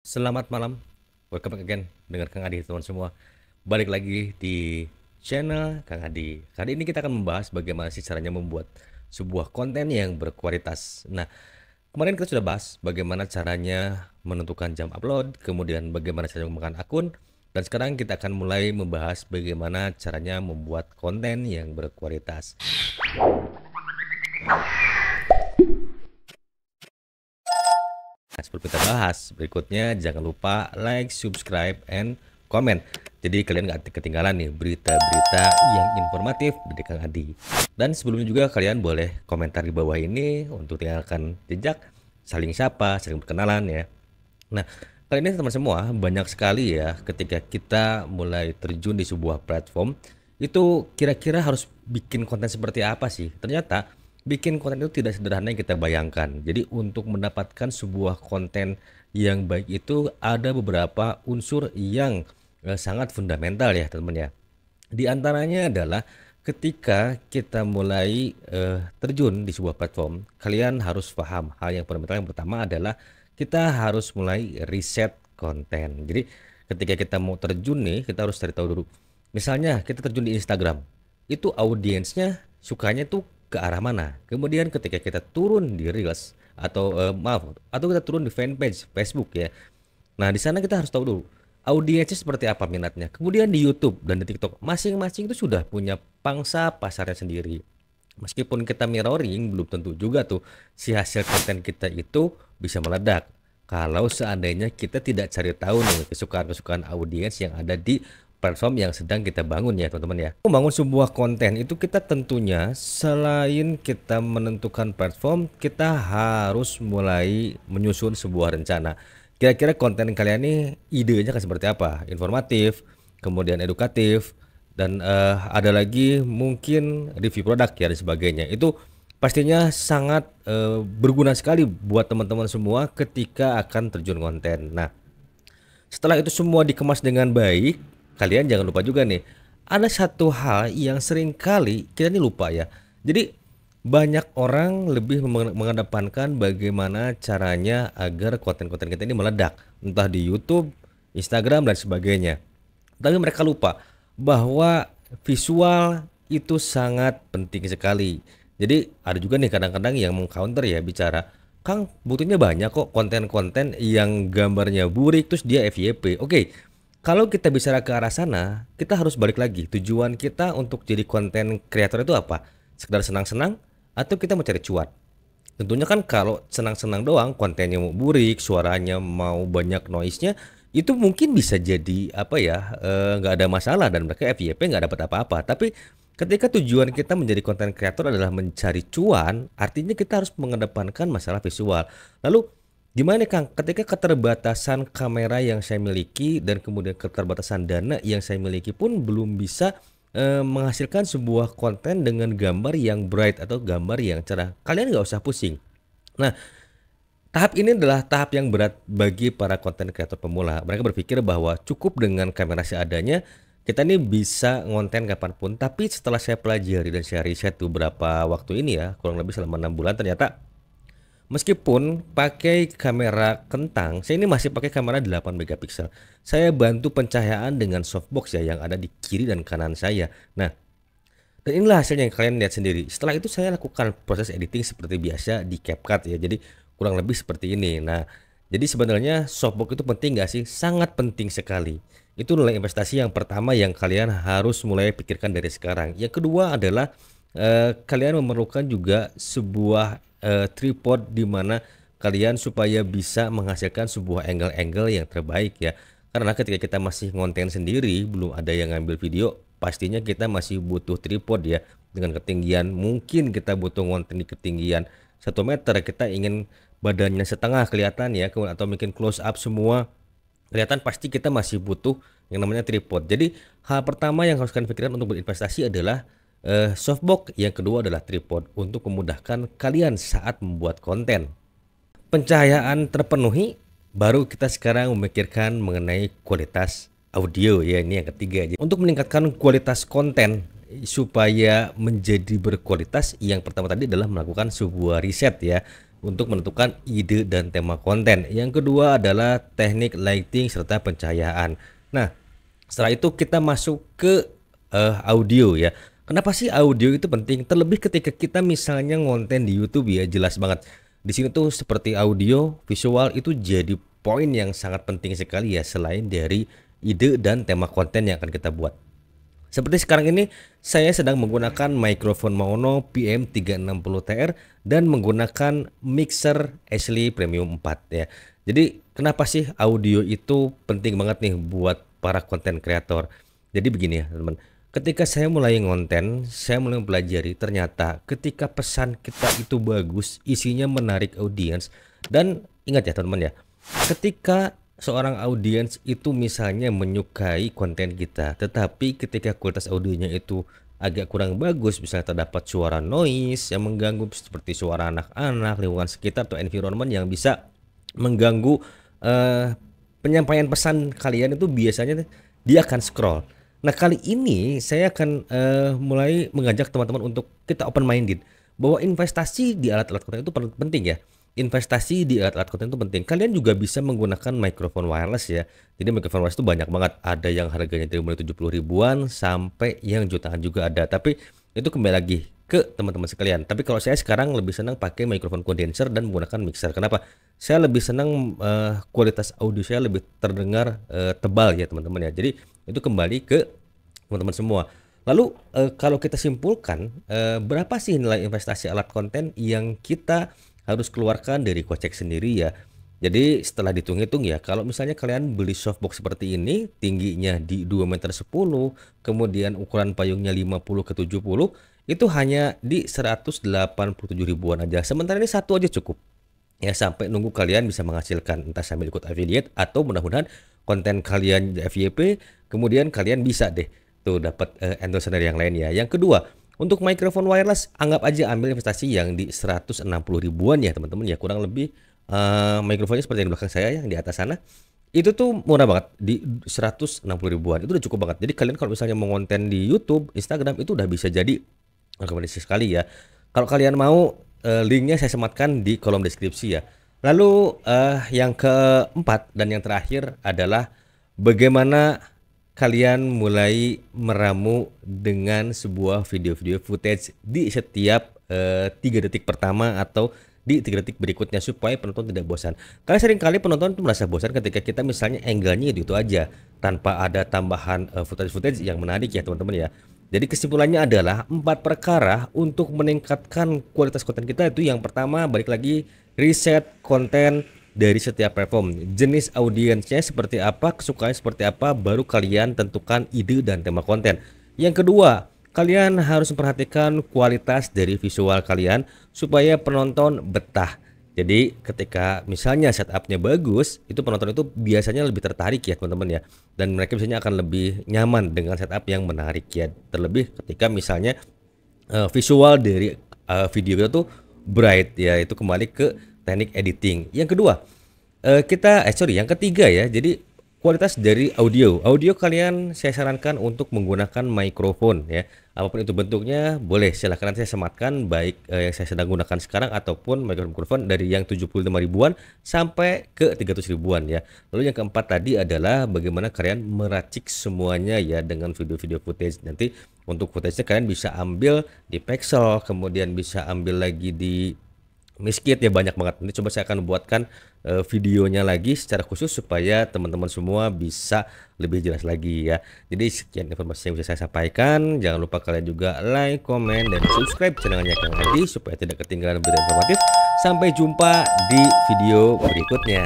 Selamat malam, welcome back again dengan Kang Adi teman semua. Balik lagi di channel Kang Adi. Kali ini kita akan membahas bagaimana sih caranya membuat sebuah konten yang berkualitas. Nah, kemarin kita sudah bahas bagaimana caranya menentukan jam upload, kemudian bagaimana caranya menggunakan akun, dan sekarang kita akan mulai membahas bagaimana caranya membuat konten yang berkualitas. Nah, sebelum kita bahas berikutnya, jangan lupa like, subscribe, and comment. Jadi kalian gak ketinggalan nih berita-berita yang informatif dari Kang Adi. Dan sebelumnya juga kalian boleh komentar di bawah ini untuk tinggalkan jejak, saling sapa, saling berkenalan ya. Nah, kali ini teman semua banyak sekali ya ketika kita mulai terjun di sebuah platform, itu kira-kira harus bikin konten seperti apa sih? Ternyata bikin konten itu tidak sederhana yang kita bayangkan. Jadi untuk mendapatkan sebuah konten yang baik itu ada beberapa unsur yang sangat fundamental ya teman-teman ya. Di antaranya adalah ketika kita mulai terjun di sebuah platform, kalian harus paham hal yang fundamental. Yang pertama adalah kita harus mulai riset konten. Jadi ketika kita mau terjun nih, kita harus cari tahu dulu. Misalnya kita terjun di Instagram, itu audiensnya sukanya tuh ke arah mana. Kemudian ketika kita turun di Reels atau atau kita turun di fanpage Facebook ya. Nah, di sana kita harus tahu dulu audiensnya seperti apa minatnya. Kemudian di YouTube dan di TikTok masing-masing itu sudah punya pangsa pasarnya sendiri. Meskipun kita mirroring, belum tentu juga tuh si hasil konten kita itu bisa meledak. Kalau seandainya kita tidak cari tahu nih kesukaan-kesukaan audiens yang ada di platform yang sedang kita bangun ya teman-teman ya. Membangun sebuah konten itu kita tentunya selain kita menentukan platform, kita harus mulai menyusun sebuah rencana. Kira-kira konten kalian ini idenya kan seperti apa? Informatif, kemudian edukatif, dan ada lagi mungkin review produk ya dan sebagainya. Itu pastinya sangat berguna sekali buat teman-teman semua ketika akan terjun konten. Nah, setelah itu semua dikemas dengan baik, kalian jangan lupa juga nih, ada satu hal yang sering kali kita ini lupa ya. Jadi banyak orang lebih mengedepankan bagaimana caranya agar konten-konten kita ini meledak, entah di YouTube, Instagram dan sebagainya. Tapi mereka lupa bahwa visual itu sangat penting sekali. Jadi ada juga nih kadang-kadang yang mengcounter ya bicara, Kang, buktinya banyak kok konten-konten yang gambarnya burik terus dia FYP. Oke, kalau kita bicara ke arah sana, kita harus balik lagi. Tujuan kita untuk jadi konten kreator itu apa? Sekedar senang-senang atau kita mau cari cuan? Tentunya kan kalau senang-senang doang, kontennya mau burik, suaranya mau banyak noise-nya, itu mungkin bisa jadi apa ya, nggak ada masalah dan mereka FYP nggak dapat apa-apa. Tapi ketika tujuan kita menjadi konten kreator adalah mencari cuan, artinya kita harus mengedepankan masalah visual. Lalu gimana Kang, ketika keterbatasan kamera yang saya miliki dan kemudian keterbatasan dana yang saya miliki pun belum bisa menghasilkan sebuah konten dengan gambar yang bright atau gambar yang cerah. Kalian nggak usah pusing. Nah, tahap ini adalah tahap yang berat bagi para konten kreator pemula. Mereka berpikir bahwa cukup dengan kamera seadanya, kita ini bisa ngonten kapanpun. Tapi setelah saya pelajari dan saya riset beberapa waktu ini ya, kurang lebih selama 6 bulan, ternyata meskipun pakai kamera kentang, saya ini masih pakai kamera 8 megapiksel. Saya bantu pencahayaan dengan softbox ya yang ada di kiri dan kanan saya. Nah, dan inilah hasilnya yang kalian lihat sendiri. Setelah itu saya lakukan proses editing seperti biasa di CapCut ya. Jadi kurang lebih seperti ini. Nah, jadi sebenarnya softbox itu penting gak sih? Sangat penting sekali. Itu nilai investasi yang pertama yang kalian harus mulai pikirkan dari sekarang. Yang kedua adalah kalian memerlukan juga sebuah tripod di mana kalian supaya bisa menghasilkan sebuah angle-angle yang terbaik ya. Karena ketika kita masih ngonten sendiri, belum ada yang ngambil video, pastinya kita masih butuh tripod ya. Dengan ketinggian, mungkin kita butuh ngonten di ketinggian 1 meter, kita ingin badannya setengah kelihatan ya, atau mungkin close up semua kelihatan, pasti kita masih butuh yang namanya tripod. Jadi hal pertama yang harus kalian pikirkan untuk berinvestasi adalah softbox, yang kedua adalah tripod untuk memudahkan kalian saat membuat konten. Pencahayaan terpenuhi, baru kita sekarang memikirkan mengenai kualitas audio ya, ini yang ketiga. Untuk meningkatkan kualitas konten supaya menjadi berkualitas, yang pertama tadi adalah melakukan sebuah riset ya. untuk menentukan ide dan tema konten. Yang kedua adalah teknik lighting serta pencahayaan. Nah, setelah itu kita masuk ke audio ya. Kenapa sih audio itu penting? Terlebih ketika kita misalnya ngonten di YouTube ya, jelas banget. Di sini tuh seperti audio, visual itu jadi poin yang sangat penting sekali ya, selain dari ide dan tema konten yang akan kita buat. Seperti sekarang ini saya sedang menggunakan mikrofon mono PM360TR dan menggunakan mixer Ashley Premium 4 ya. Jadi kenapa sih audio itu penting banget nih buat para konten kreator? Jadi begini ya teman-teman, ketika saya mulai ngonten, saya mulai mempelajari ternyata ketika pesan kita itu bagus, isinya menarik audiens, dan ingat ya teman-teman ya, ketika seorang audiens itu misalnya menyukai konten kita, tetapi ketika kualitas audionya itu agak kurang bagus, misalnya terdapat suara noise yang mengganggu seperti suara anak-anak, lingkungan sekitar atau environment yang bisa mengganggu penyampaian pesan kalian, itu biasanya dia akan scroll. Nah, kali ini saya akan mulai mengajak teman-teman untuk kita open minded bahwa investasi di alat-alat konten itu penting ya. Investasi di alat-alat konten itu penting. Kalian juga bisa menggunakan mikrofon wireless ya. Jadi mikrofon wireless itu banyak banget. Ada yang harganya dari mulai 70 ribuan sampai yang jutaan juga ada. Tapi itu kembali lagi ke teman-teman sekalian. Tapi kalau saya sekarang lebih senang pakai mikrofon kondenser dan menggunakan mixer. Kenapa? Saya lebih senang kualitas audio saya lebih terdengar tebal ya teman-teman ya. Jadi itu kembali ke teman-teman semua. Lalu kalau kita simpulkan berapa sih nilai investasi alat konten yang kita harus keluarkan dari kocek sendiri ya. Jadi setelah dihitung-hitung ya, kalau misalnya kalian beli softbox seperti ini, tingginya di 2,10 meter, kemudian ukuran payungnya 50 ke 70, itu hanya di 187 ribuan aja. Sementara ini satu aja cukup. Ya, sampai nunggu kalian bisa menghasilkan, entah sambil ikut affiliate atau mudah-mudahan konten kalian FYP, kemudian kalian bisa deh tuh dapat endorsement dari yang lain ya. Yang kedua, untuk mikrofon wireless, anggap aja ambil investasi yang di 160 ribuan ya teman-teman ya, kurang lebih mikrofonnya seperti yang di belakang saya yang di atas sana. Itu tuh murah banget di 160 ribuan. Itu udah cukup banget. Jadi kalian kalau misalnya mau konten di YouTube, Instagram, itu udah bisa jadi rekomendasi sekali ya. Kalau kalian mau, linknya saya sematkan di kolom deskripsi ya. Lalu yang keempat dan yang terakhir adalah bagaimana kalian mulai meramu dengan sebuah video-video footage di setiap 3 detik pertama atau di 3 detik berikutnya supaya penonton tidak bosan. Karena seringkali penonton itu merasa bosan ketika kita misalnya angle-nya itu aja tanpa ada tambahan footage-footage yang menarik ya teman-teman ya. Jadi kesimpulannya adalah 4 perkara untuk meningkatkan kualitas konten kita. Itu yang pertama, balik lagi, riset konten dari setiap platform, jenis audiensnya seperti apa, kesukaan seperti apa, baru kalian tentukan ide dan tema konten. Yang kedua, kalian harus memperhatikan kualitas dari visual kalian supaya penonton betah. Jadi ketika misalnya setupnya bagus, itu penonton itu biasanya lebih tertarik ya teman-teman ya, dan mereka biasanya akan lebih nyaman dengan setup yang menarik ya. Terlebih ketika misalnya visual dari video itu tuh bright ya, itu kembali ke teknik editing. Yang kedua, yang ketiga ya. Jadi kualitas dari audio. Audio kalian saya sarankan untuk menggunakan mikrofon ya. Apapun itu bentuknya, boleh silahkan saya sematkan baik yang saya sedang gunakan sekarang ataupun mikrofon dari yang 75 ribuan sampai ke 300 ribuan ya. Lalu yang keempat tadi adalah bagaimana kalian meracik semuanya ya dengan video-video footage. Nanti untuk footage-nya kalian bisa ambil di Pexel, kemudian bisa ambil lagi di Miskit ya, banyak banget. Ini coba saya akan buatkan videonya lagi secara khusus supaya teman-teman semua bisa lebih jelas lagi ya. Jadi sekian informasi yang bisa saya sampaikan. Jangan lupa kalian juga like, komen, dan subscribe channelnya Kang Adi supaya tidak ketinggalan berita informatif. Sampai jumpa di video berikutnya.